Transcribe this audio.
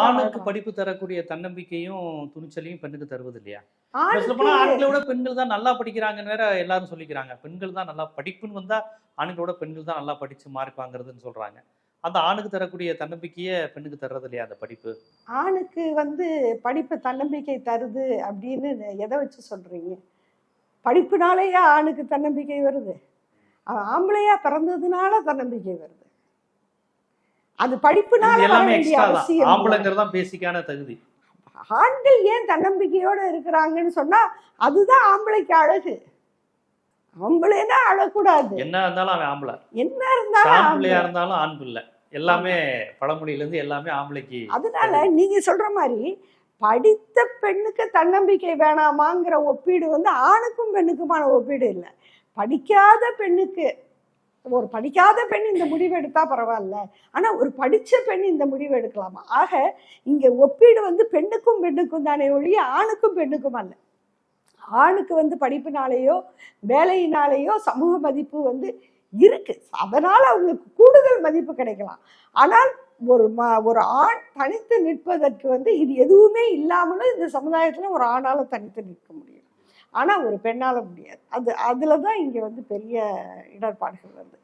ஆணுக்கு படிப்பு தரக்கூடிய தன்னம்பிக்கையும் துணிச்சலையும் பெண்ணுக்கு தருவது இல்லையா? ஆணுக்கு சொல்லப்போனா ஆண்களை விட பெண்கள் தான் நல்லா படிக்கிறாங்கன்னு வேற எல்லாரும் சொல்லிக்கிறாங்க. பெண்கள் தான் நல்லா படிப்புன்னு வந்தா ஆண்களை விட பெண்கள் தான் நல்லா படிச்சு மார்க் வாங்குறதுன்னு சொல்றாங்க. அந்த ஆணுக்கு தரக்கூடிய தன்னம்பிக்கையை பெண்ணுக்கு தர்றது இல்லையா அந்த படிப்பு? ஆணுக்கு படிப்பு தன்னம்பிக்கை தருது அப்படின்னு எதை வச்சு சொல்றீங்க? படிப்புனாலேயே ஆணுக்கு தன்னம்பிக்கை வருது? அவன் ஆம்பளையா பிறந்ததுனால தன்னம்பிக்கை வருது. அது படிப்புனால வர எல்லாமே வேண்டிய எக்ஸ்ட்ரா தான். அவசியம் இல்லை. ஆம்பளைங்கிறது தான் பேசிக்கான தகுதி. ஆண்கள் ஏன் தன்னம்பிக்கையோட இருக்கிறாங்கன்னு சொன்னா அதுதான் ஆம்பளைக்கு அழகு. ஆம்பளைன்னா அழக்கூடாது. என்ன இருந்தாலும் அவன் ஆம்பளை. என்ன இருந்தாலும் ஆண் ஆம்பளை. பிள்ளையா இருந்தாலும் ஆண் பிள்ளை. எல்லாமே பழமொழியில இருந்து எல்லாமே ஆம்பளைக்கு. அதனால நீங்க சொல்ற மாதிரி படித்த பெண்ணுக்கு தன்னம்பிக்கை வேணாமாங்கிற ஒப்பீடு ஆணுக்கும் பெண்ணுக்குமான ஒப்பீடு இல்லை. படிக்காத பெண்ணுக்கு, ஒரு படிக்காத பெண் இந்த முடிவு எடுத்தா பரவாயில்ல, ஆனா ஒரு படிச்ச பெண் இந்த முடிவு எடுக்கலாமா? ஆக இங்க ஒப்பீடு பெண்ணுக்கும் பெண்ணுக்கும் தானே ஒழிய ஆணுக்கும் பெண்ணுக்கும் அல்ல. ஆணுக்கு படிப்பினாலேயோ வேலையினாலேயோ சமூக மதிப்பு இருக்கு. அதனால அவங்களுக்கு கூடுதல் மதிப்பு கிடைக்கலாம். ஆனால் ஒரு ஆண் தனித்து நிற்பதற்கு இது எதுவுமே இல்லாமலும் இந்த சமுதாயத்துல ஒரு ஆணால தனித்து நிற்க முடியும். ஆனா ஒரு பெண்ணால முடியாது. அதுலதான் இங்க பெரிய இடர்பாடுகள் வருது.